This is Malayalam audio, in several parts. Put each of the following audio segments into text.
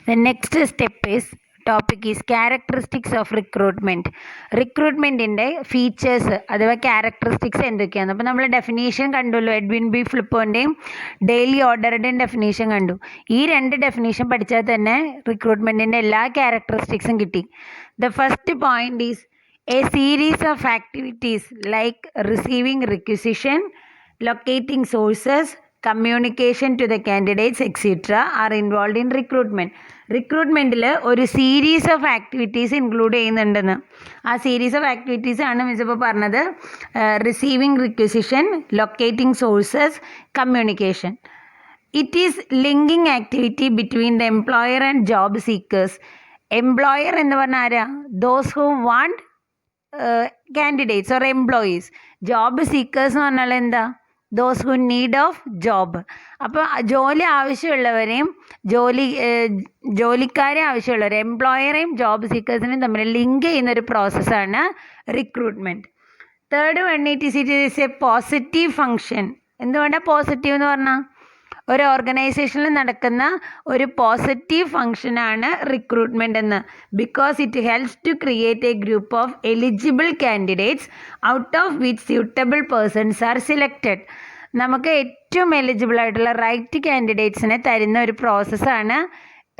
The next step is topic is characteristics of recruitment. റിക്രൂട്ട്മെൻറ്റിൻ്റെ ഫീച്ചേഴ്സ് അഥവാ ക്യാരക്ടറിസ്റ്റിക്സ് എന്തൊക്കെയാണ്? അപ്പോൾ നമ്മൾ ഡെഫിനേഷൻ കണ്ടുല്ലോ, എഡ്വിൻ ബി ഫ്ലിപ്പോൻ്റെയും ഡെയിലി ഓർഡറുടെയും ഡെഫിനേഷൻ കണ്ടു. ഈ രണ്ട് ഡെഫിനേഷൻ പഠിച്ചാൽ തന്നെ റിക്രൂട്ട്മെൻറ്റിൻ്റെ എല്ലാ ക്യാരക്ടറിസ്റ്റിക്സും കിട്ടി. The first point is A series of activities like receiving requisition, locating sources, communication to the candidates, etc. are involved in recruitment. റിക്രൂട്ട്മെൻറ്റിൽ ഒരു സീരീസ് ഓഫ് ആക്ടിവിറ്റീസ് ഇൻക്ലൂഡ് ചെയ്യുന്നുണ്ടെന്ന്. ആ സീരീസ് ഓഫ് ആക്ടിവിറ്റീസ് ആണ് മിസ് ഇപ്പോൾ പറഞ്ഞത്. Receiving requisition, locating sources, communication. It is linking activity between the employer and job seekers. Employer എന്ന് പറഞ്ഞാൽ ആരാ? Those who want candidates or employees. Job seekers എന്ന് പറഞ്ഞാൽ എന്താ? Those who need of job. അപ്പോൾ ജോലി ആവശ്യമുള്ളവരെയും ജോലിക്കാരെ ആവശ്യമുള്ളവരെ എംപ്ലോയറെയും ജോബ് സീക്കേഴ്സിനെയും തമ്മിൽ ലിങ്ക് ചെയ്യുന്നൊരു പ്രോസസ്സാണ് recruitment. Third one, it is a positive function. എന്തുകൊണ്ടാണ് പോസിറ്റീവ് എന്ന് പറഞ്ഞാൽ? ഒരു ഓർഗനൈസേഷനിൽ നടക്കുന്ന ഒരു പോസിറ്റീവ് ഫങ്ഷനാണ് റിക്രൂട്ട്മെൻ്റ് എന്ന്. Because it helps to create a group of eligible candidates out of which suitable persons are selected. നമുക്ക് ഏറ്റവും എലിജിബിൾ ആയിട്ടുള്ള റൈറ്റ് കാൻഡിഡേറ്റ്സിനെ തരുന്ന ഒരു പ്രോസസ്സാണ്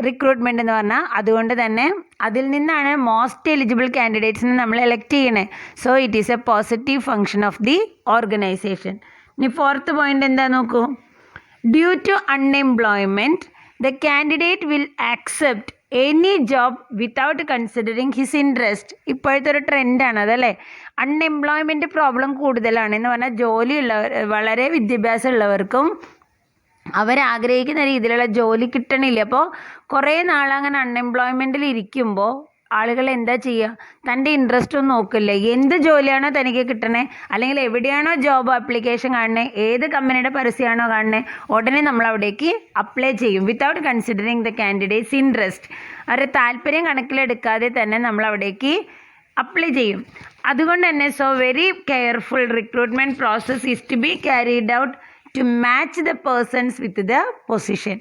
റിക്രൂട്ട്മെൻ്റ് എന്ന് പറഞ്ഞാൽ. അതുകൊണ്ട് തന്നെ അതിൽ നിന്നാണ് മോസ്റ്റ് എലിജിബിൾ കാൻഡിഡേറ്റ്സിനെ നമ്മൾ എലക്ട് ചെയ്യണേ. So it is a positive function of the organisation. ഇനി ഫോർത്ത് പോയിന്റ് എന്താ നോക്കൂ. Due to unemployment, the candidate will accept any job without considering his interest. ഇപ്പോഴത്തെ ഒരു ട്രെൻഡാണ് അതല്ലേ. അൺഎംപ്ലോയ്മെൻറ്റ് പ്രോബ്ലം കൂടുതലാണ് എന്ന് പറഞ്ഞാൽ ജോലിയുള്ളവർ, വളരെ വിദ്യാഭ്യാസം ഉള്ളവർക്കും അവരാഗ്രഹിക്കുന്ന രീതിയിലുള്ള ജോലി കിട്ടണില്ല. അപ്പോൾ കുറേ നാളങ്ങനെ അൺഎംപ്ലോയ്മെൻറ്റിൽ ഇരിക്കുമ്പോൾ ആളുകൾ എന്താ ചെയ്യുക? തൻ്റെ ഇൻട്രസ്റ്റ് ഒന്നും നോക്കില്ല. എന്ത് ജോലിയാണോ തനിക്ക് കിട്ടണേ, അല്ലെങ്കിൽ എവിടെയാണോ ജോബ് ആപ്ലിക്കേഷൻ കാണണേ, ഏത് കമ്പനിയുടെ പരസ്യമാണോ കാണണേ, ഉടനെ നമ്മൾ അവിടേക്ക് അപ്ലൈ ചെയ്യും. Without considering the candidates interest. അവരുടെ താല്പര്യം കണക്കിലെടുക്കാതെ തന്നെ നമ്മൾ അവിടേക്ക് അപ്ലൈ ചെയ്യും. അതുകൊണ്ട് തന്നെ very careful recruitment process is to be carried out to match the persons with the position.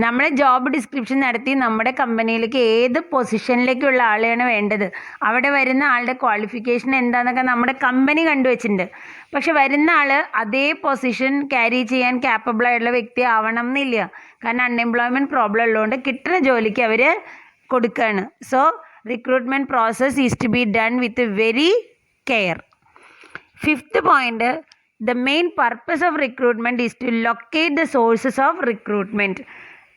നമ്മൾ ജോബ് ഡിസ്ക്രിപ്ഷൻ നടത്തി നമ്മുടെ കമ്പനിയിലേക്ക് ഏത് പൊസിഷനിലേക്കുള്ള ആളെയാണ് വേണ്ടത്, അവിടെ വരുന്ന ആളുടെ ക്വാളിഫിക്കേഷൻ എന്താണെന്നൊക്കെ നമ്മുടെ കമ്പനി കണ്ടുവച്ചിട്ടുണ്ട്. പക്ഷെ വരുന്ന ആൾ അതേ പൊസിഷൻ ക്യാരി ചെയ്യാൻ ക്യാപ്പബിൾ ആയിട്ടുള്ള വ്യക്തി ആവണം എന്നില്ല. കാരണം അൺഎംപ്ലോയ്മെൻറ്റ് പ്രോബ്ലം ഉള്ളതുകൊണ്ട് കിട്ടുന്ന ജോലിക്ക് അവർ കൊടുക്കുകയാണ്. So recruitment process is to be done with very care. Fifth point, the main purpose of recruitment is to locate the sources of recruitment.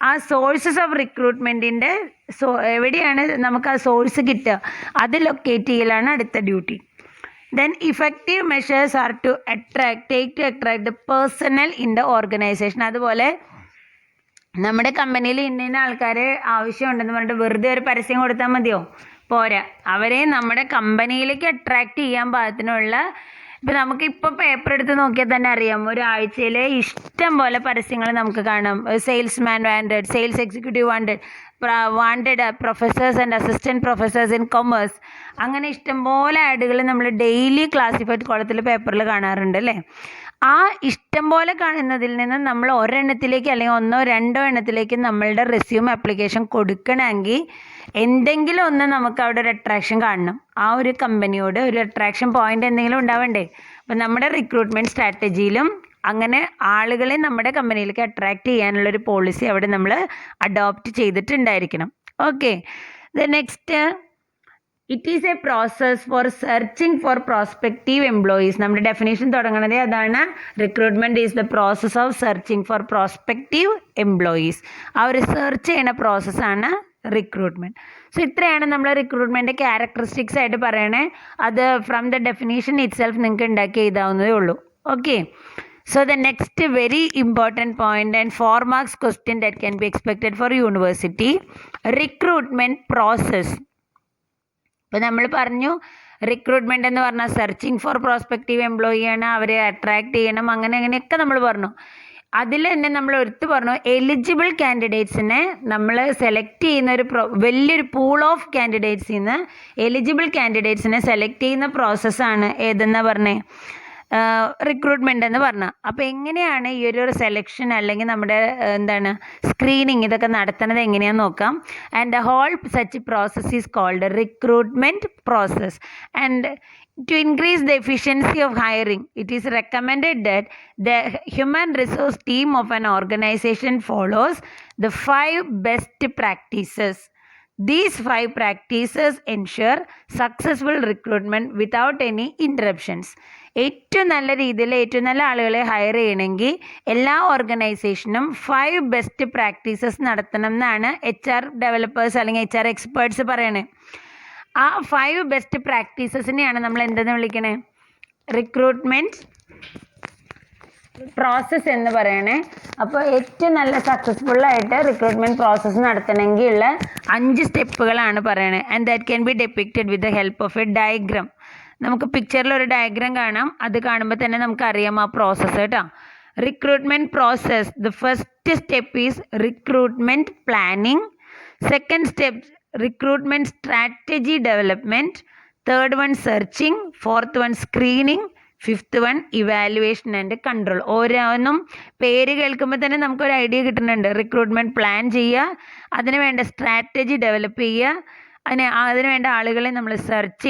ആ സോഴ്സസ് ഓഫ് റിക്രൂട്ട്മെൻറ്റിൻ്റെ എവിടെയാണ് നമുക്ക് ആ സോഴ്സ് കിട്ടുക, അത് ലൊക്കേറ്റ് ചെയ്യലാണ് അടുത്ത duty. Then effective measures are to attract the personnel in the organisation. അതുപോലെ നമ്മുടെ കമ്പനിയിൽ ഇന്ന ആൾക്കാരെ ആവശ്യമുണ്ടെന്ന് പറഞ്ഞിട്ട് വെറുതെ ഒരു പരസ്യം കൊടുത്താൽ മതിയോ? പോരാ. അവരെ നമ്മുടെ കമ്പനിയിലേക്ക് അട്രാക്റ്റ് ചെയ്യാൻ പാകത്തിനുള്ള, ഇപ്പോൾ നമുക്കിപ്പോൾ പേപ്പർ എടുത്ത് നോക്കിയാൽ തന്നെ അറിയാം, ഒരാഴ്ചയിൽ ഇഷ്ടം പോലെ പരസ്യങ്ങൾ നമുക്ക് കാണാം. Salesman wanted, sales executive wanted, professors and assistant professors in commerce, അങ്ങനെ ഇഷ്ടംപോലെ ആഡുകൾ നമ്മൾ ഡെയിലി ക്ലാസിഫൈഡ് കോളത്തിൽ പേപ്പറിൽ കാണാറുണ്ട് അല്ലേ. ആ ഇഷ്ടം പോലെ കാണുന്നതിൽ നിന്ന് നമ്മൾ ഒരെണ്ണത്തിലേക്ക് അല്ലെങ്കിൽ ഒന്നോ രണ്ടോ എണ്ണത്തിലേക്ക് നമ്മളുടെ റെസ്യൂം ആപ്ലിക്കേഷൻ കൊടുക്കണമെങ്കിൽ എന്തെങ്കിലും ഒന്ന് നമുക്ക് അവിടെ ഒരു അട്രാക്ഷൻ കാണണം. ആ ഒരു കമ്പനിയോട് ഒരു അട്രാക്ഷൻ പോയിന്റ് എന്തെങ്കിലും ഉണ്ടാവണ്ടേ. അപ്പം നമ്മുടെ റിക്രൂട്ട്മെൻറ്റ് സ്ട്രാറ്റജിയിലും അങ്ങനെ ആളുകളെ നമ്മുടെ കമ്പനിയിലേക്ക് അട്രാക്റ്റ് ചെയ്യാനുള്ളൊരു പോളിസി അവിടെ നമ്മൾ അഡോപ്റ്റ് ചെയ്തിട്ടുണ്ടായിരിക്കണം. Okay. The next, it is a process for searching for prospective employees. നമ്മുടെ ഡെഫിനേഷൻ തുടങ്ങുന്നത് അതാണ്. Recruitment is the process of searching for prospective employees. ആ ഒരു സെർച്ച് ചെയ്യുന്ന പ്രോസസ്സാണ് റിക്രൂട്ട്മെൻറ്റ്. സോ ഇത്രയാണ് നമ്മൾ റിക്രൂട്ട്മെൻറ്റ് ക്യാരക്ടറിസ്റ്റിക്സ് ആയിട്ട് പറയണേ. അത് from the definition it self നിങ്ങൾക്ക് ഉണ്ടാക്കി എഴുതാവുന്നതേ ഉള്ളൂ. Okay. So the next very important point and 4 marks question that can be expected for university, recruitment process. ഇപ്പോൾ നമ്മൾ പറഞ്ഞു റിക്രൂട്ട്മെൻ്റ് എന്ന് പറഞ്ഞാൽ സെർച്ചിങ് ഫോർ പ്രോസ്പെക്റ്റീവ് എംപ്ലോയിയാണ്, അവരെ അട്രാക്റ്റ് ചെയ്യണം, അങ്ങനെയൊക്കെ നമ്മൾ പറഞ്ഞു. അതിൽ തന്നെ നമ്മൾ എടുത്തു പറഞ്ഞു എലിജിബിൾ കാൻഡിഡേറ്റ്സിനെ നമ്മൾ സെലക്ട് ചെയ്യുന്ന ഒരു വലിയൊരു പൂൾ ഓഫ് കാൻഡിഡേറ്റ്സിൽ നിന്ന് എലിജിബിൾ കാൻഡിഡേറ്റ്സിനെ സെലക്ട് ചെയ്യുന്ന പ്രോസസ്സാണ് ഏതെന്നാ പറഞ്ഞേ? റിക്രൂട്ട്മെൻ്റ് എന്ന് പറഞ്ഞാൽ. അപ്പോൾ എങ്ങനെയാണ് ഈ ഒരു സെലക്ഷൻ അല്ലെങ്കിൽ നമ്മുടെ സ്ക്രീനിങ് ഇതൊക്കെ നടത്തുന്നത് എങ്ങനെയാണെന്ന് നോക്കാം. And the whole such process is called recruitment process. And to increase the efficiency of hiring, it is recommended that the human resource team of an organization follows the 5 best practices. These 5 practices ensure successful recruitment without any interruptions. ഏറ്റവും നല്ല രീതിയിൽ ഏറ്റവും നല്ല ആളുകളെ ഹയർ ചെയ്യണമെങ്കിൽ എല്ലാ ഓർഗനൈസേഷനും 5 ബെസ്റ്റ് പ്രാക്ടീസസ് നടത്തണം എന്നാണ് HR ഡെവലപ്പേഴ്സ് അല്ലെങ്കിൽ HR എക്സ്പേർട്സ് പറയണേ. ആ 5 ബെസ്റ്റ് പ്രാക്ടീസസിനെയാണ് നമ്മൾ എന്തെന്ന് വിളിക്കണേ? റിക്രൂട്ട്മെൻറ്റ് പ്രോസസ്സ് എന്ന് പറയണേ. അപ്പോൾ ഏറ്റവും നല്ല സക്സസ്ഫുള്ളായിട്ട് റിക്രൂട്ട്മെൻറ്റ് പ്രോസസ്സ് നടത്തണമെങ്കിൽ ഉള്ള 5 സ്റ്റെപ്പുകളാണ് പറയണേ. And that can be depicted with the help of A diagram. നമുക്ക് പിക്ചറിൽ ഒരു ഡയഗ്രാം കാണാം. അത് കാണുമ്പോൾ തന്നെ നമുക്കറിയാം ആ പ്രോസസ്സ് കേട്ടോ. Recruitment process, the first step is recruitment planning. Second step recruitment strategy development. Third one searching. Fourth one screening. Fifth one evaluation and control. ഓരോന്നും പേര് കേൾക്കുമ്പോൾ തന്നെ നമുക്കൊരു ഐഡിയ കിട്ടുന്നുണ്ട്. റിക്രൂട്ട്മെൻറ്റ് പ്ലാൻ ചെയ്യുക, അതിന് വേണ്ട സ്ട്രാറ്റജി ഡെവലപ്പ് ചെയ്യുക, അതിന് വേണ്ട ആളുകളെ നമ്മൾ സെർച്ച്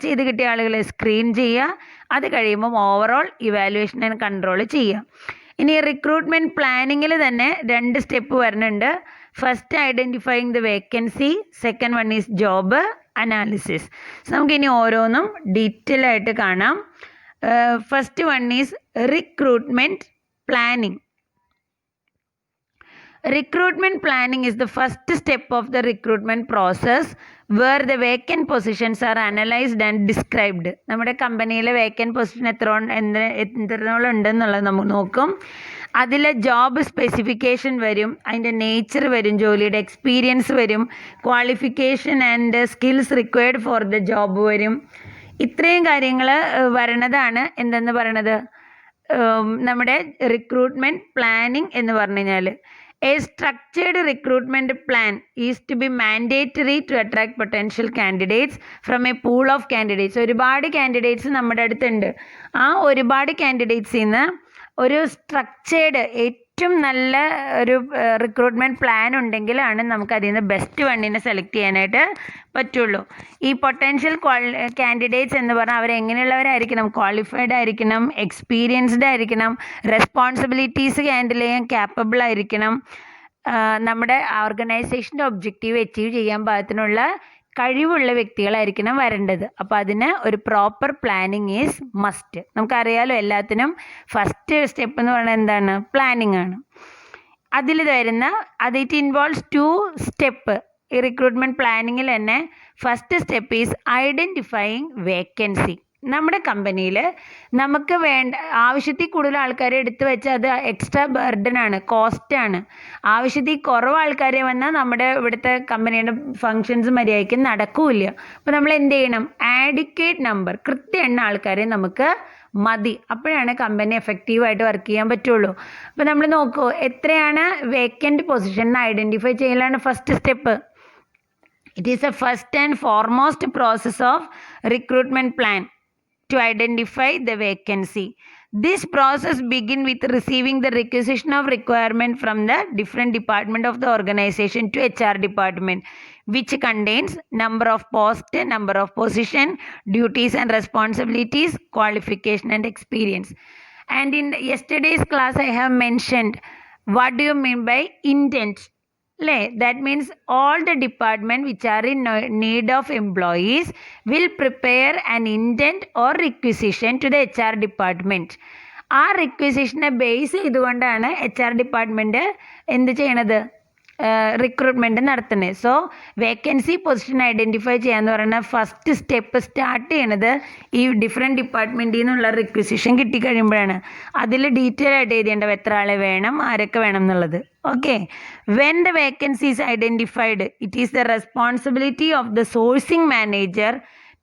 ചെയ്ത് കിട്ടിയ ആളുകളെ സ്ക്രീൻ ചെയ്യുക, അത് കഴിയുമ്പം ഓവറോൾ ഇവാലുവേഷൻ ആൻഡ് കൺട്രോൾ ചെയ്യുക. ഇനി റിക്രൂട്ട്മെൻറ്റ് പ്ലാനിങ്ങിൽ തന്നെ 2 സ്റ്റെപ്പ് വരുന്നുണ്ട്. First identifying the vacancy, second one is job analysis. നമുക്കിനി ഓരോന്നും ഡീറ്റെയിൽ ആയിട്ട് കാണാം. First one is recruitment planning. Recruitment planning is the first step of the recruitment process where the vacant positions are analyzed and described. നമ്മുടെ കമ്പനിയിലെ വേക്കൻറ്റ് പൊസിഷൻ എത്രത്തോളം ഉണ്ടെന്നുള്ളത് നമ്മൾ നോക്കും. അതിൽ ജോബ് സ്പെസിഫിക്കേഷൻ വരും, അതിൻ്റെ നേച്ചർ വരും, ജോലിയുടെ എക്സ്പീരിയൻസ് വരും, qualification and skills required for the job വരും. ഇത്രയും കാര്യങ്ങൾ വരണതാണ് എന്തെന്ന് പറയണത് നമ്മുടെ റിക്രൂട്ട്മെൻറ്റ് പ്ലാനിങ് എന്ന് പറഞ്ഞു കഴിഞ്ഞാൽ. A structured recruitment plan is to be mandatory to attract potential candidates from a pool of candidates. ഒരുപാട് കാൻഡിഡേറ്റ്സ് നമ്മുടെ അടുത്തുണ്ട്. ആ ഒരുപാട് കാൻഡിഡേറ്റ്സിൽ നിന്ന് ഒരു സ്ട്രക്ചേർഡ് ഏറ്റവും നല്ല ഒരു റിക്രൂട്ട്മെൻറ്റ് പ്ലാൻ ഉണ്ടെങ്കിലാണ് നമുക്ക് അതിൽ നിന്ന് ബെസ്റ്റ് വണ്ണിനെ സെലക്ട് ചെയ്യാനായിട്ട് പറ്റുള്ളൂ. ഈ പൊട്ടൻഷ്യൽ കാൻഡിഡേറ്റ്സ് എന്ന് പറഞ്ഞാൽ അവരെങ്ങനെയുള്ളവരായിരിക്കണം? ക്വാളിഫൈഡ് ആയിരിക്കണം, എക്സ്പീരിയൻസ്ഡ് ആയിരിക്കണം, റെസ്പോൺസിബിലിറ്റീസ് ഹാൻഡിൽ ചെയ്യാൻ ക്യാപ്പബിൾ ആയിരിക്കണം, നമ്മുടെ ഓർഗനൈസേഷൻ്റെ ഒബ്ജക്റ്റീവ് അച്ചീവ് ചെയ്യാൻ പാകത്തിനുള്ള കഴിവുള്ള വ്യക്തികളായിരിക്കണം വരേണ്ടത്. അപ്പോൾ അതിന് ഒരു പ്രോപ്പർ പ്ലാനിങ് ഈസ് മസ്റ്റ്. നമുക്കറിയാലോ എല്ലാത്തിനും ഫസ്റ്റ് സ്റ്റെപ്പ് എന്ന് പറയുന്നത് എന്താണ്? പ്ലാനിങ് ആണ്. അതിൽ വരുന്ന ഇറ്റ് ഇൻവോൾവ്സ് 2 സ്റ്റെപ്പ്. ഈ റിക്രൂട്ട്മെൻറ്റ് പ്ലാനിങ്ങിൽ തന്നെ first step is identifying vacancy. നമ്മുടെ കമ്പനിയിൽ നമുക്ക് വേണ്ട ആവശ്യത്തിൽ കൂടുതൽ ആൾക്കാരെ എടുത്തു വെച്ചാൽ അത് എക്സ്ട്രാ ബർഡനാണ്, കോസ്റ്റാണ്. ആവശ്യത്തിൽ കുറവ് ആൾക്കാരെ വന്നാൽ നമ്മുടെ ഇവിടുത്തെ കമ്പനിയുടെ ഫങ്ഷൻസ് മര്യാദയ്ക്ക് നടക്കില്ല. അപ്പോൾ നമ്മൾ എന്ത് ചെയ്യണം? ആഡിക്വേറ്റ് നമ്പർ, കൃത്യ എണ്ണ ആൾക്കാരെ നമുക്ക് മതി. അപ്പോഴാണ് കമ്പനി എഫക്റ്റീവായിട്ട് വർക്ക് ചെയ്യാൻ പറ്റുള്ളൂ. അപ്പോൾ നമ്മൾ നോക്കൂ, എത്രയാണ് വേക്കൻറ്റ് പൊസിഷൻ ഐഡൻറ്റിഫൈ ചെയ്യലാണ് first step. It is a first and foremost process of recruitment plan to identify the vacancy. This process begins with receiving the requisition of requirement from the different department of the organization to HR department, which contains number of posts, number of position, duties and responsibilities, qualification and experience. And in yesterday's class I have mentioned what do you mean by intent. That means all the department which are in need of employees will prepare an intent or requisition to the HR department. ആ റിക്വസിഷനെ ബേസ് ചെയ്തുകൊണ്ടാണ് HR ഡിപ്പാർട്ട്മെൻറ്റ് എന്ത് ചെയ്യണത്? റിക്രൂട്ട്മെൻറ്റ് നടത്തുന്നത്. സോ വേക്കൻസി പൊസിഷൻ ഐഡൻറ്റിഫൈ ചെയ്യാന്ന് പറയുന്ന ഫസ്റ്റ് സ്റ്റെപ്പ് സ്റ്റാർട്ട് ചെയ്യണത് ഈ ഡിഫറെൻറ്റ് ഡിപ്പാർട്ട്മെൻറ്റിൽ നിന്നുള്ള റിക്വസിഷൻ കിട്ടിക്കഴിയുമ്പോഴാണ്. അതിൽ ഡീറ്റെയിൽ ആയിട്ട് എഴുതേണ്ടത് എത്ര ആളെ വേണം, ആരൊക്കെ വേണം എന്നുള്ളത്. Okay, when the vacancy is identified, it is the responsibility of the sourcing manager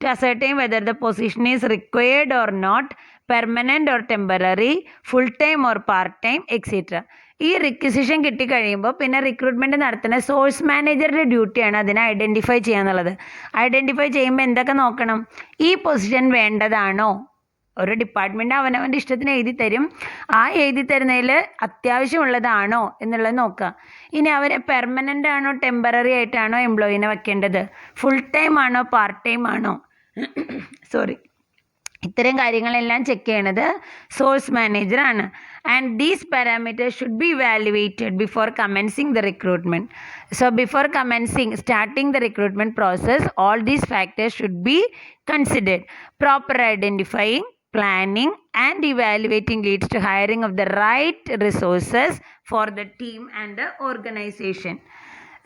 to ascertain whether the position is required or not, permanent or temporary, full-time or part-time, etc. ഈ റിക്വസിഷൻ കിട്ടിക്കഴിയുമ്പോൾ പിന്നെ റിക്രൂട്ട്മെൻറ്റ് നടത്തുന്ന സോഴ്സ് മാനേജറുടെ ഡ്യൂട്ടിയാണ് അതിനെ ഐഡൻറ്റിഫൈ ചെയ്യുക എന്നുള്ളത്. ഐഡൻറ്റിഫൈ ചെയ്യുമ്പോൾ എന്തൊക്കെ നോക്കണം? ഈ പൊസിഷൻ വേണ്ടതാണോ, ഒരു ഡിപ്പാർട്ട്മെൻറ്റ് അവനവൻ്റെ ഇഷ്ടത്തിന് എഴുതി തരും. ആ എഴുതി തരുന്നതിൽ അത്യാവശ്യമുള്ളതാണോ എന്നുള്ളത് നോക്കുക. ഇനി അവർ പെർമനൻ്റ് ആണോ ടെമ്പററി ആയിട്ടാണോ എംപ്ലോയീനെ വെക്കേണ്ടത്, ഫുൾ ടൈം ആണോ പാർട്ട് ടൈം ആണോ, ഇത്തരം കാര്യങ്ങളെല്ലാം ചെക്ക് ചെയ്യണത് സോഴ്സ് മാനേജറാണ്. And these parameters should be evaluated before commencing the recruitment. So before starting the recruitment process, all these factors should be considered. Proper identifying, planning and evaluating leads to hiring of the right resources for the team and the organization.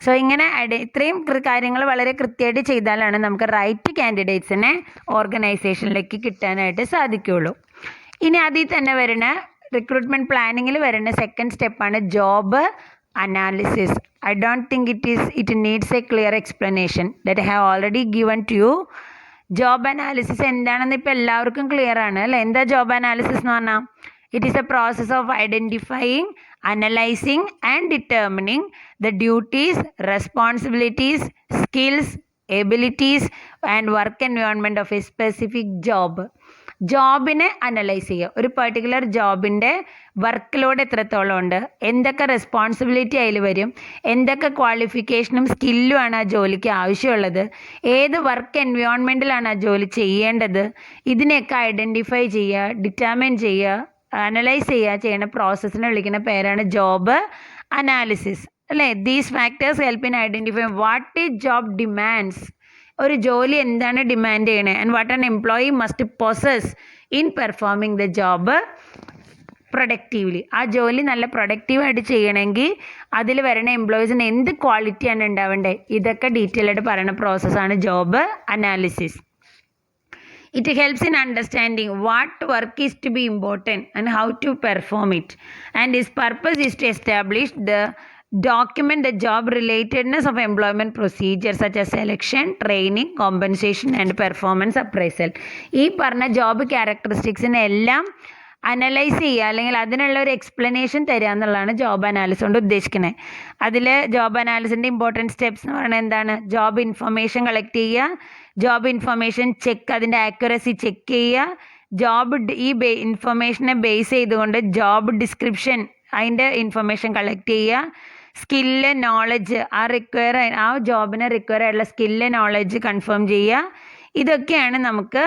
So ഇങ്ങനെ ഇത്രയും കാര്യങ്ങൾ വളരെ കൃത്യമായിട്ട് ചെയ്താലാണ് നമുക്ക് റൈറ്റ് കാൻഡിഡേറ്റ്സിനെ ഓർഗനൈസേഷനിലേക്ക് കിട്ടാനായിട്ട് സാധിക്കുകയുള്ളൂ. ഇനി അതിൽ തന്നെ വരുന്ന റിക്രൂട്ട്മെൻറ്റ് പ്ലാനിങ്ങിൽ വരുന്ന സെക്കൻഡ് സ്റ്റെപ്പാണ് job analysis. I don't think it needs a clear explanation that I have already given to you. Job analysis എന്താണെന്ന് ഇപ്പോൾ എല്ലാവർക്കും ക്ലിയർ ആണ് അല്ലേ? എന്താ ജോബ് അനാലിസിസ് എന്ന് പറഞ്ഞാൽ? It is a process of identifying, analysing and determining the duties, responsibilities, skills, abilities and work environment of a specific job. ജോബിനെ അനലൈസ് ചെയ്യുക. ഒരു പെർട്ടിക്കുലർ ജോബിൻ്റെ വർക്ക് ലോഡ് എത്രത്തോളം ഉണ്ട്, എന്തൊക്കെ റെസ്പോൺസിബിലിറ്റി അതിൽ വരും, എന്തൊക്കെ ക്വാളിഫിക്കേഷനും സ്കില്ലും ആണ് ആ ജോലിക്ക് ആവശ്യമുള്ളത്, ഏത് വർക്ക് എൻവയോൺമെൻറ്റിലാണ് ആ ജോലി ചെയ്യേണ്ടത്, ഇതിനെയൊക്കെ ഐഡൻറ്റിഫൈ ചെയ്യുക, ഡിറ്റർമിൻ ചെയ്യുക, അനലൈസ് ചെയ്യുന്ന പ്രോസസ്സിനെ വിളിക്കുന്ന പേരാണ് ജോബ് അനാലിസിസ് അല്ലേ? These factors help in identify what is job demands. ഒരു ജോലി എന്താണ് ഡിമാൻഡ് ചെയ്യണേ, and what an employee must possess in performing the job productively. ആ ജോലി നല്ല പ്രൊഡക്റ്റീവായിട്ട് ചെയ്യണമെങ്കിൽ അതിൽ വരുന്ന എംപ്ലോയീസിന് എന്ത് ക്വാളിറ്റിയാണ് ഉണ്ടാവേണ്ടത്, ഇതൊക്കെ ഡീറ്റെയിൽ ആയിട്ട് പറയുന്ന പ്രോസസ്സാണ് job analysis. It helps in understanding what work is to be important and how to perform it. And its purpose is to establish document the job relatedness of employment procedures such as selection, training, compensation and performance appraisal. ഈ പറഞ്ഞ ജോബ് ക്യാരക്ടറിസ്റ്റിക്സിനെ എല്ലാം അനലൈസ് ചെയ്യുക, അല്ലെങ്കിൽ അതിനുള്ള ഒരു എക്സ്പ്ലനേഷൻ തരിക എന്നുള്ളതാണ് ജോബ് അനാലിസിസ് കൊണ്ട് ഉദ്ദേശിക്കുന്നത്. അതിൽ ജോബ് അനാലിസിൻ്റെ ഇമ്പോർട്ടൻറ്റ് സ്റ്റെപ്സ് എന്ന് പറയുന്നത് എന്താണ്? ജോബ് ഇൻഫർമേഷൻ കളക്ട് ചെയ്യുക, ജോബ് ഇൻഫർമേഷൻ ചെക്ക്, അതിൻ്റെ ആക്യുറസി ചെക്ക് ചെയ്യുക, ജോബ് ഇൻഫർമേഷനെ ബേസ് ചെയ്തുകൊണ്ട് ജോബ് ഡിസ്ക്രിപ്ഷൻ അതിൻ്റെ ഇൻഫർമേഷൻ കളക്ട് ചെയ്യുക, സ്കില്ല്, നോളജ്, ആ ജോബിന് റിക്വയർ ആയിട്ടുള്ള സ്കില്ല്, നോളജ് കൺഫേം ചെയ്യുക. ഇതൊക്കെയാണ് നമുക്ക്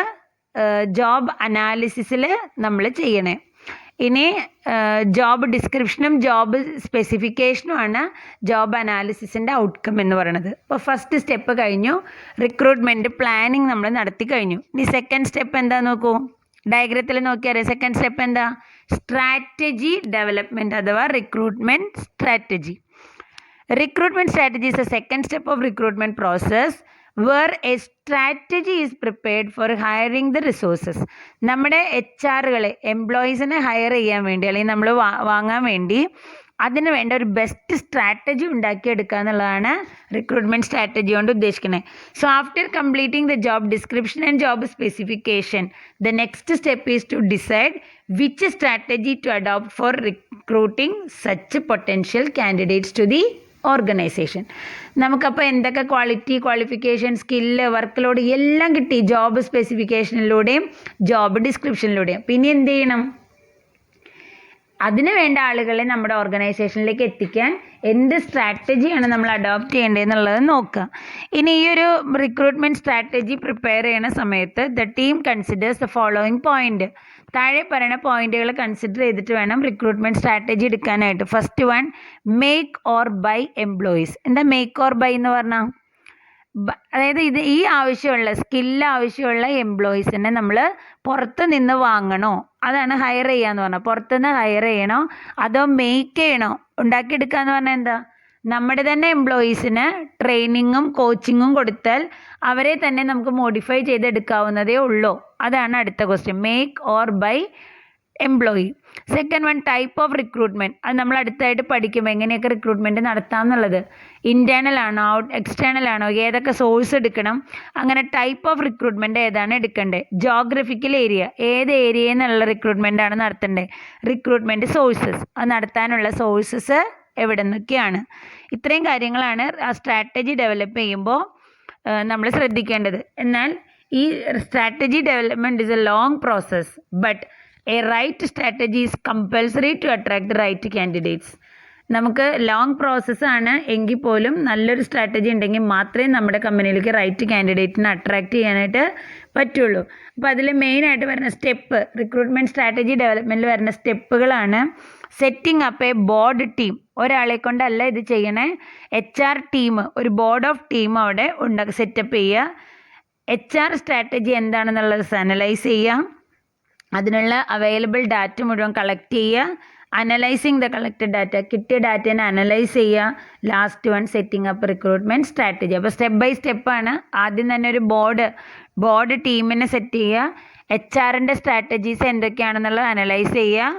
ജോബ് അനാലിസിസിൽ നമ്മൾ ചെയ്യണേ. ഇനി ജോബ് ഡിസ്ക്രിപ്ഷനും ജോബ് സ്പെസിഫിക്കേഷനുമാണ് ജോബ് അനാലിസിസിൻ്റെ ഔട്ട്കം എന്ന് പറയുന്നത്. അപ്പോൾ ഫസ്റ്റ് സ്റ്റെപ്പ് കഴിഞ്ഞു, റിക്രൂട്ട്മെൻറ്റ് പ്ലാനിങ് നമ്മൾ നടത്തി കഴിഞ്ഞു. ഇനി സെക്കൻഡ് സ്റ്റെപ്പ് എന്താ നോക്കൂ, ഡയഗ്രത്തിൽ നോക്കിയാൽ സെക്കൻഡ് സ്റ്റെപ്പ് എന്താ? സ്ട്രാറ്റജി ഡെവലപ്മെൻറ്റ് അഥവാ recruitment strategy. Recruitment strategy is the second step of recruitment process where a strategy is prepared for hiring the resources. നമ്മുടെ HR-കളെ എംപ്ലോയീസിനെ ഹയർ ചെയ്യാൻ വേണ്ടി അല്ലെങ്കിൽ നമ്മൾ വാങ്ങാൻ വേണ്ടി അതിന് വേണ്ട ഒരു ബെസ്റ്റ് സ്ട്രാറ്റജി ഉണ്ടാക്കിയെടുക്കുക എന്നുള്ളതാണ് റിക്രൂട്ട്മെൻറ്റ് സ്ട്രാറ്റജി കൊണ്ട് ഉദ്ദേശിക്കുന്നത്. So after completing the job description and job specification, the next step is to decide which strategy to adopt for recruiting such potential candidates to the organisation. നമുക്കപ്പോൾ എന്തൊക്കെ ക്വാളിഫിക്കേഷൻ, സ്കില്ല്, വർക്ക് ലോഡ് എല്ലാം കിട്ടി ജോബ് സ്പെസിഫിക്കേഷനിലൂടെയും ജോബ് ഡിസ്ക്രിപ്ഷനിലൂടെയും. പിന്നെ എന്ത് ചെയ്യണം? അതിന് വേണ്ട ആളുകളെ നമ്മുടെ ഓർഗനൈസേഷനിലേക്ക് എത്തിക്കാൻ എന്ത് സ്ട്രാറ്റജിയാണ് നമ്മൾ അഡോപ്റ്റ് ചെയ്യേണ്ടതെന്നുള്ളത് നോക്കുക. ഇനി ഈ ഒരു റിക്രൂട്ട്മെൻറ്റ് സ്ട്രാറ്റജി പ്രിപ്പയർ ചെയ്യുന്ന സമയത്ത് the team considers the following point. താഴെ പറയുന്ന പോയിന്റുകൾ കൺസിഡർ ചെയ്തിട്ട് വേണം റിക്രൂട്ട്മെൻറ്റ് സ്ട്രാറ്റജി എടുക്കാനായിട്ട്. First one, make or buy employees. എന്താ മേക്ക് ഓർ ബൈ എന്ന് പറഞ്ഞാൽ? അതായത് ഈ ആവശ്യമുള്ള സ്കില്ല് ആവശ്യമുള്ള എംപ്ലോയീസിനെ നമ്മൾ പുറത്ത് നിന്ന് വാങ്ങണോ, അതാണ് ഹയർ ചെയ്യുക എന്ന് പറഞ്ഞാൽ. പുറത്തുനിന്ന് ഹയർ ചെയ്യണോ അതോ മേക്ക് ചെയ്യണോ, ഉണ്ടാക്കിയെടുക്കുക എന്ന് പറഞ്ഞാൽ എന്താ? നമ്മുടെ തന്നെ എംപ്ലോയീസിന് ട്രെയിനിങ്ങും കോച്ചിങ്ങും കൊടുത്താൽ അവരെ തന്നെ നമുക്ക് മോഡിഫൈ ചെയ്തെടുക്കാവുന്നതേ ഉള്ളൂ. അതാണ് അടുത്ത question, make or buy employee. Second one, type of recruitment. അത് നമ്മൾ അടുത്തായിട്ട് പഠിക്കും എങ്ങനെയൊക്കെ റിക്രൂട്ട്മെൻറ്റ് നടത്താം എന്നുള്ളത്. ഇൻറ്റേർണൽ ആണോ എക്സ്റ്റേണൽ ആണോ, ഏതൊക്കെ സോഴ്സ് എടുക്കണം, അങ്ങനെ ടൈപ്പ് ഓഫ് റിക്രൂട്ട്മെൻറ്റ് ഏതാണ് എടുക്കേണ്ടത്. ജോഗ്രഫിക്കൽ ഏരിയ, ഏത് ഏരിയയിൽ നിന്നുള്ള റിക്രൂട്ട്മെൻ്റ് ആണ് നടത്തേണ്ടത്. റിക്രൂട്ട്മെൻറ്റ് സോഴ്സസ്, അത് നടത്താനുള്ള സോഴ്സസ് എവിടെ നിന്നൊക്കെയാണ്. ഇത്രയും കാര്യങ്ങളാണ് ആ സ്ട്രാറ്റജി ഡെവലപ്പ് ചെയ്യുമ്പോൾ നമ്മൾ ശ്രദ്ധിക്കേണ്ടത്. എന്നാൽ ഈ strategy development is a long process, but a right strategy is compulsory to attract the right candidates. നമുക്ക് ലോങ് പ്രോസസ്സാണ് എങ്കിൽ പോലും നല്ലൊരു സ്ട്രാറ്റജി ഉണ്ടെങ്കിൽ മാത്രമേ നമ്മുടെ കമ്പനിയിലേക്ക് റൈറ്റ് കാൻഡിഡേറ്റിനെ അട്രാക്റ്റ് ചെയ്യാനായിട്ട് പറ്റുള്ളൂ. അപ്പോൾ അതിൽ മെയിനായിട്ട് വരുന്ന സ്റ്റെപ്പ്, റിക്രൂട്ട്മെൻറ്റ് സ്ട്രാറ്റജി ഡെവലപ്മെൻറ്റിൽ വരുന്ന സ്റ്റെപ്പുകളാണ് setting up a board team. ഒരാളെ കൊണ്ടല്ല ഇത് ചെയ്യണേ, HR ടീം, ഒരു ബോർഡ് ഓഫ് ടീം അവിടെ സെറ്റപ്പ് ചെയ്യുക. HR സ്ട്രാറ്റജി എന്താണെന്നുള്ളത് അനലൈസ് ചെയ്യുക, അതിനുള്ള അവൈലബിൾ ഡാറ്റ മുഴുവൻ കളക്ട് ചെയ്യുക, അനലൈസിങ് ദ കളക്റ്റഡ് ഡാറ്റ, കിട്ടിയ ഡാറ്റേനെ അനലൈസ് ചെയ്യുക, last one setting up recruitment strategy. അപ്പോൾ സ്റ്റെപ്പ് ബൈ സ്റ്റെപ്പാണ്. ആദ്യം തന്നെ ഒരു ബോർഡ് ടീമിനെ സെറ്റ് ചെയ്യുക, HR സ്ട്രാറ്റജീസ് എന്തൊക്കെയാണെന്നുള്ളത് അനലൈസ് ചെയ്യുക,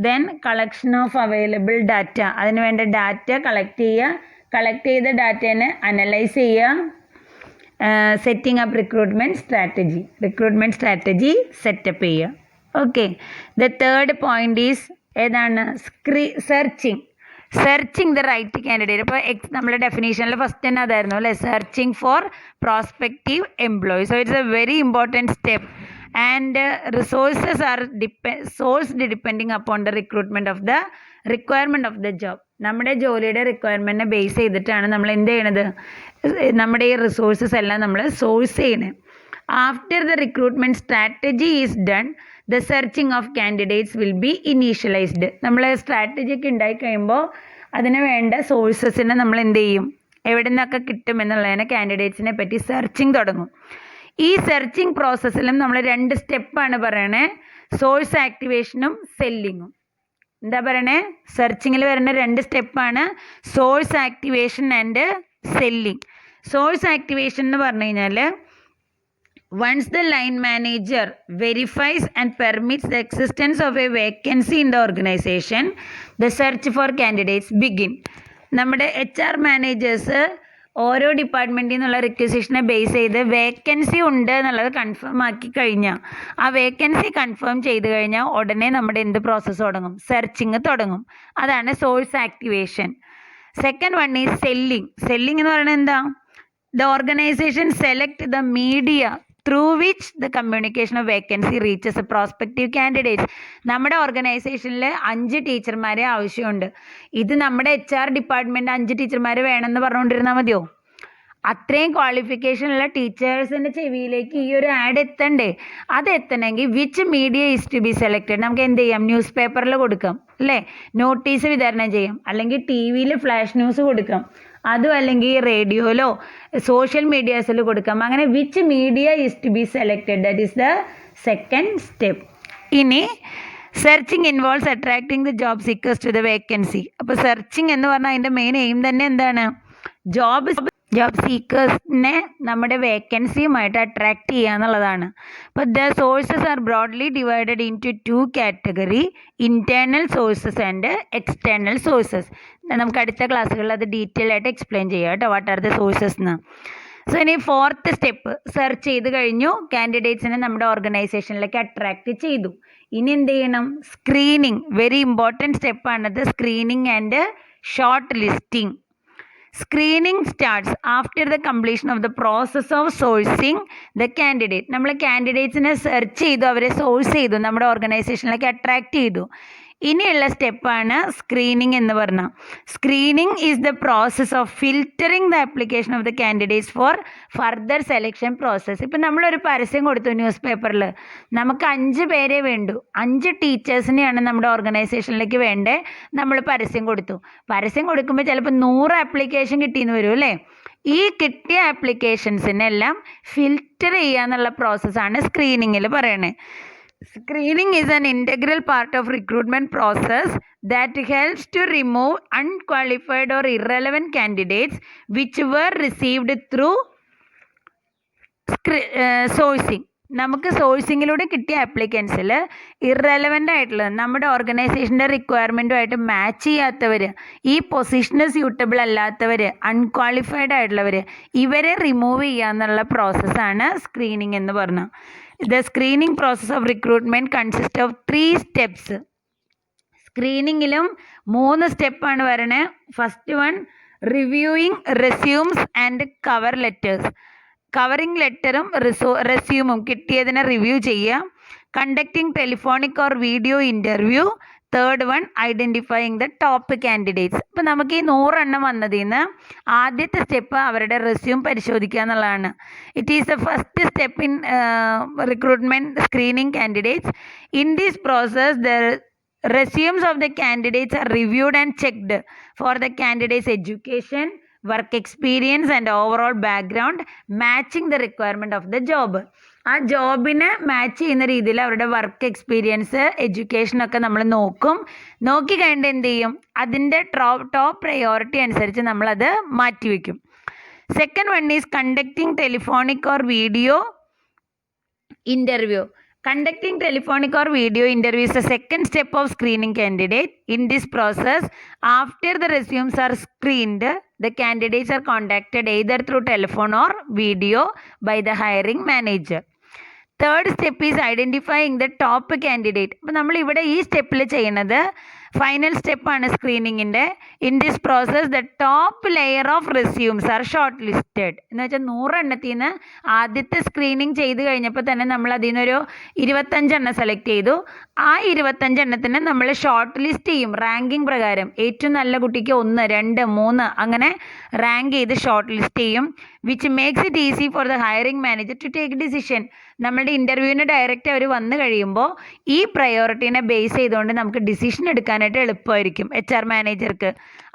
then collection of available data, അതിന് വേണ്ട ഡാറ്റ കളക്ട് ചെയ്യുക, കളക്ട് ചെയ്ത ഡാറ്റേനെ അനലൈസ് ചെയ്യുക, setting up recruitment strategy setup ചെയ്യുക. Okay, the third point is ഏതാണ്? Searching the right candidate. അപ്പോൾ നമ്മുടെ ഡെഫിനേഷനിൽ ഫസ്റ്റ് തന്നെ അതായിരുന്നു അല്ലേ, searching for prospective employee. So it's a very important step and resources are sourced depending upon the requirement of the job. നമ്മുടെ ജോലിയുടെ റിക്വയർമെൻറ്റിനെ ബേസ് ചെയ്തിട്ടാണ് നമ്മൾ എന്ത് ചെയ്യണത്, നമ്മുടെ ഈ റിസോഴ്സസ് എല്ലാം നമ്മൾ സോഴ്സ് ചെയ്യണേ. After the recruitment strategy is done, the searching of candidates will be initialised. നമ്മൾ സ്ട്രാറ്റജി ഒക്കെ ഉണ്ടായി കഴിയുമ്പോൾ അതിന് വേണ്ട സോഴ്സസിനെ നമ്മൾ എന്ത് ചെയ്യും, എവിടെ നിന്നൊക്കെ കിട്ടുമെന്നുള്ളതിനെ കാൻഡിഡേറ്റ്സിനെ പറ്റി സെർച്ചിങ് തുടങ്ങും. ഈ സെർച്ചിങ് പ്രോസസ്സിലും നമ്മൾ 2 സ്റ്റെപ്പാണ് പറയണേ, സോഴ്സ് ആക്ടിവേഷനും സെല്ലിങ്ങും. എന്താ പറയണേ, സെർച്ചിങ്ങിൽ വരുന്ന 2 സ്റ്റെപ്പാണ് source activation and selling. Source activation എന്ന് പറഞ്ഞു കഴിഞ്ഞാൽ once the line manager verifies and permits the existence of a vacancy in the organization, the search for candidates begin. നമ്മുടെ HR മാനേജേഴ്സ് ഓരോ ഡിപ്പാർട്ട്മെൻറ്റിൽ നിന്നുള്ള റിക്വസിഷനെ ബേസ് ചെയ്ത് വേക്കൻസി ഉണ്ട് എന്നുള്ളത് കൺഫേം ആക്കി കഴിഞ്ഞാൽ, ആ വേക്കൻസി കൺഫേം ചെയ്ത് കഴിഞ്ഞാൽ ഉടനെ നമ്മുടെ എന്ത് പ്രോസസ്സ് തുടങ്ങും, സെർച്ചിങ് തുടങ്ങും. അതാണ് source activation. Second one is selling എന്ന് പറയുന്നത് എന്താ, the organisation select the media through which the communication of vacancy reaches A prospective candidates. നമ്മുടെ ഓർഗനൈസേഷനിൽ 5 ടീച്ചർമാരെ ആവശ്യമുണ്ട്. ഇത് നമ്മുടെ HR ഡിപ്പാർട്ട്മെൻറ്റ് 5 ടീച്ചർമാർ വേണമെന്ന് പറഞ്ഞുകൊണ്ടിരുന്നാൽ മതിയോ? അത്രയും ക്വാളിഫിക്കേഷനുള്ള ടീച്ചേഴ്സിൻ്റെ ചെവിയിലേക്ക് ഈ ഒരു ആഡ് എത്തണ്ടേ? അത് എത്തണമെങ്കിൽ which media is to be selected. നമുക്ക് എന്ത് ചെയ്യാം, ന്യൂസ് പേപ്പറിൽ കൊടുക്കാം അല്ലേ, നോട്ടീസ് വിതരണം ചെയ്യാം, അല്ലെങ്കിൽ TV ഫ്ലാഷ് ന്യൂസ് കൊടുക്കാം, അതും അല്ലെങ്കിൽ റേഡിയോയിലോ സോഷ്യൽ മീഡിയാസിൽ കൊടുക്കാം. അങ്ങനെ which media is to be selected, that is the second step. ഇനി searching involves attracting the job seekers to the vacancy. അപ്പോൾ സെർച്ചിങ് എന്ന് പറഞ്ഞാൽ അതിൻ്റെ മെയിൻ എയിം തന്നെ എന്താണ്, ജോബ് സീക്കേഴ്സിനെ നമ്മുടെ വേക്കൻസിയുമായിട്ട് അട്രാക്റ്റ് ചെയ്യുക എന്നുള്ളതാണ്. അപ്പോൾ the sources are broadly divided into 2 category, internal sources and external sources. നമുക്ക് അടുത്ത ക്ലാസ്സുകളിൽ അത് ഡീറ്റെയിൽ ആയിട്ട് എക്സ്പ്ലെയിൻ ചെയ്യാം കേട്ടോ, വാട്ട് ആർ ദ സോഴ്സസ് എന്ന്. സോ ഇനി 4th സ്റ്റെപ്പ്, സെർച്ച് ചെയ്ത് കഴിഞ്ഞു, കാൻഡിഡേറ്റ്സിനെ നമ്മുടെ ഓർഗനൈസേഷനിലേക്ക് അട്രാക്റ്റ് ചെയ്തു. ഇനി എന്ത് ചെയ്യണം, സ്ക്രീനിങ്. വെരി ഇമ്പോർട്ടൻറ്റ് സ്റ്റെപ്പാണത്, screening and short listing. Screening starts after the completion of the process of sourcing the candidate. നമ്മൾ കാൻഡിഡേറ്റ്സിനെ സെർച്ച് ചെയ്തു, അവരെ സോഴ്സ് ചെയ്തു, നമ്മുടെ ഓർഗനൈസേഷനിലേക്ക് അട്രാക്റ്റ് ചെയ്തു. ഇനിയുള്ള സ്റ്റെപ്പാണ് സ്ക്രീനിങ് എന്ന് പറഞ്ഞാൽ. Screening is the process of filtering the application of the candidates four further selection process. ഇപ്പം നമ്മളൊരു പരസ്യം കൊടുത്തു ന്യൂസ് പേപ്പറിൽ, നമുക്ക് 5 പേരെ വേണ്ടു, 5 ടീച്ചേഴ്സിനെയാണ് നമ്മുടെ ഓർഗനൈസേഷനിലേക്ക് വേണ്ടേ. നമ്മൾ പരസ്യം കൊടുക്കുമ്പോൾ ചിലപ്പോൾ 100 ആപ്ലിക്കേഷൻ കിട്ടിയെന്ന് വരും അല്ലേ. ഈ കിട്ടിയ ആപ്ലിക്കേഷൻസിനെല്ലാം ഫിൽറ്റർ ചെയ്യുക എന്നുള്ള പ്രോസസ്സാണ് സ്ക്രീനിങ്ങിൽ പറയണേ. Screening is an integral part of recruitment process that helps to remove unqualified or irrelevant candidates which were received through sourcing. നമുക്ക് സോഴ്സിങ്ങിലൂടെ കിട്ടിയ ആപ്ലിക്കൻസിൽ ഇറലവൻ്റ് ആയിട്ടുള്ളത്, നമ്മുടെ ഓർഗനൈസേഷൻ്റെ റിക്വയർമെൻറ്റുമായിട്ട് മാച്ച് ചെയ്യാത്തവർ, ഈ പൊസിഷന് സ്യൂട്ടബിൾ അല്ലാത്തവർ, അൺക്വാളിഫൈഡ് ആയിട്ടുള്ളവർ, ഇവരെ റിമൂവ് ചെയ്യുക എന്നുള്ള പ്രോസസ്സാണ് സ്ക്രീനിങ് എന്ന് പറഞ്ഞാൽ. The screening process of recruitment consist of 3 steps. സ്ക്രീനിങ്ങിലും 3 സ്റ്റെപ്പാണ് വരണേ. First one, reviewing resumes and cover letters. Covering ലെറ്ററും റെസ്യൂമും കിട്ടിയതിനെ റിവ്യൂ ചെയ്യുക. Conducting telephonic or video interview. Third one identifying the top candidates. ഇപ്പോൾ നമുക്ക് ഈ 100 എണ്ണം വന്നതിൽ നിന്ന് ആദ്യത്തെ സ്റ്റെപ്പ് അവരുടെ റെസ്യൂം പരിശോധിക്കുക എന്നുള്ളതാണ്. It is the first step in recruitment screening candidates. In this process the resumes of the candidates are reviewed and checked for the candidates' education, work experience and overall background matching the requirement of the job. ആ ജോബിനെ മാച്ച് ചെയ്യുന്ന രീതിയിൽ അവരുടെ വർക്ക് എക്സ്പീരിയൻസ്, എഡ്യൂക്കേഷനൊക്കെ നമ്മൾ നോക്കി കഴിഞ്ഞിട്ട് എന്ത് ചെയ്യും, അതിൻ്റെ ടോപ്പ് പ്രയോറിറ്റി അനുസരിച്ച് നമ്മളത് മാറ്റിവെക്കും. Second one is conducting telephonic or video interview. Conducting telephonic or video interview is the second step of screening candidate. In this process, after the resumes are screened, the candidates are contacted either through telephone or video by the hiring manager. Third step is identifying the top candidate. അപ്പോൾ നമ്മളിവിടെ ഈ സ്റ്റെപ്പിൽ ചെയ്യുന്നത് ഫൈനൽ സ്റ്റെപ്പാണ് സ്ക്രീനിങ്ങിൻ്റെ. In this process the top layer of resumes are short listed. എന്ന് വെച്ചാൽ 100 എണ്ണത്തിൽ നിന്ന് ആദ്യത്തെ സ്ക്രീനിങ് ചെയ്ത് കഴിഞ്ഞപ്പോൾ തന്നെ നമ്മൾ അതിൽ നിന്നൊരു 25 എണ്ണം സെലക്ട് ചെയ്തു. ആ 25 എണ്ണത്തിന് നമ്മൾ ഷോർട്ട് ലിസ്റ്റ് ചെയ്യും റാങ്കിങ് പ്രകാരം. ഏറ്റവും നല്ല കുട്ടിക്ക് 1, 2, 3 അങ്ങനെ റാങ്ക് ചെയ്ത് ഷോർട്ട് ലിസ്റ്റ് ചെയ്യും. Which makes it easy for the hiring manager to take decision. നമ്മുടെ ഇൻ്റർവ്യൂവിന് ഡയറക്റ്റ് അവർ വന്നു കഴിയുമ്പോൾ ഈ പ്രയോറിറ്റീനെ ബേസ് ചെയ്തുകൊണ്ട് നമുക്ക് ഡിസിഷൻ എടുക്കാനായിട്ട് എളുപ്പമായിരിക്കും HR മാനേജർക്ക്.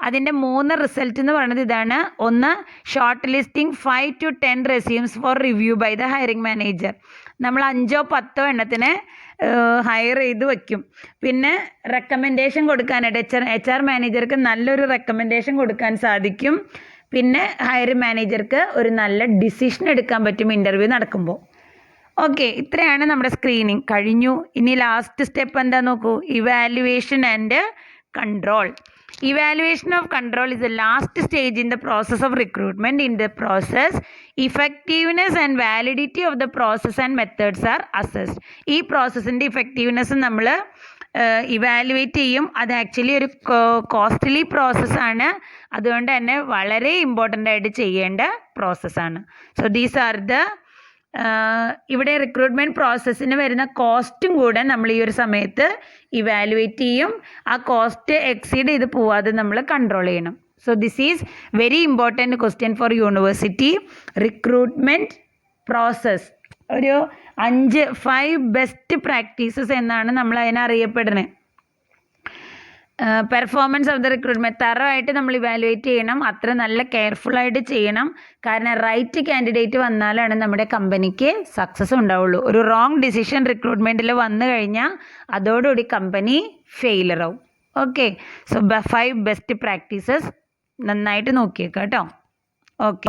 അതിൻ്റെ 3 റിസൾട്ട് എന്ന് പറയുന്നത് ഇതാണ്. ഒന്ന്, short listing 5 to 10 resumes for review by the hiring manager. നമ്മൾ 5-10 എണ്ണത്തിനെ ഹയർ ചെയ്ത് വയ്ക്കും. പിന്നെ റെക്കമെൻഡേഷൻ കൊടുക്കാനായിട്ട് HR മാനേജർക്ക് നല്ലൊരു റെക്കമെൻഡേഷൻ കൊടുക്കാൻ സാധിക്കും. പിന്നെ ഹയറിംഗ് മാനേജർക്ക് ഒരു നല്ല ഡിസിഷൻ എടുക്കാൻ പറ്റും ഇൻ്റർവ്യൂ നടക്കുമ്പോൾ. ഓക്കെ, ഇത്രയാണ് നമ്മുടെ സ്ക്രീനിങ് കഴിഞ്ഞു. ഇനി ലാസ്റ്റ് സ്റ്റെപ്പ് എന്താ നോക്കൂ, evaluation and control. Evaluation of control is the last stage in the process of recruitment. In the process, effectiveness and validity of the process and methods are assessed. ഈ പ്രോസസ്സിൻ്റെ ഇഫക്റ്റീവ്നെസ് നമ്മൾ ഇവാലുവേറ്റ് ചെയ്യും. അത് ആക്ച്വലി ഒരു കോസ്റ്റ്ലി പ്രോസസ്സാണ്. അതുകൊണ്ട് തന്നെ വളരെ ഇമ്പോർട്ടൻ്റ് ആയിട്ട് ചെയ്യേണ്ട പ്രോസസ്സാണ്. സോ ദീസ് ആർ ദ ഇവിടെ റിക്രൂട്ട്മെൻറ്റ് പ്രോസസ്സിന് വരുന്ന കോസ്റ്റും കൂടെ നമ്മൾ ഈ ഒരു സമയത്ത് ഇവാലുവേറ്റ് ചെയ്യും. ആ കോസ്റ്റ് എക്സീഡ് ചെയ്ത് പോവാതെ നമ്മൾ കൺട്രോൾ ചെയ്യണം. So this is very important question for university recruitment process. ഒരു 5 ബെസ്റ്റ് പ്രാക്ടീസസ് എന്നാണ് നമ്മൾ അതിനെ അറിയപ്പെടുന്നത്. പെർഫോമൻസ് ഓഫ് ദ റിക്രൂട്ട്മെൻറ്റ് തറവായിട്ട് നമ്മൾ ഇവാലുവേറ്റ് ചെയ്യണം. അത്ര നല്ല കെയർഫുള്ളായിട്ട് ചെയ്യണം. കാരണം റൈറ്റ് കാൻഡിഡേറ്റ് വന്നാലാണ് നമ്മുടെ കമ്പനിക്ക് സക്സസ് ഉണ്ടാവുള്ളൂ. ഒരു റോങ് ഡിസിഷൻ റിക്രൂട്ട്മെൻറ്റിൽ വന്നു കഴിഞ്ഞാൽ അതോടുകൂടി കമ്പനി ഫെയിലറാവും. ഓക്കെ, സോ 5 ബെസ്റ്റ് പ്രാക്ടീസസ് നന്നായിട്ട് നോക്കിയേക്കാം കേട്ടോ. ഓക്കെ.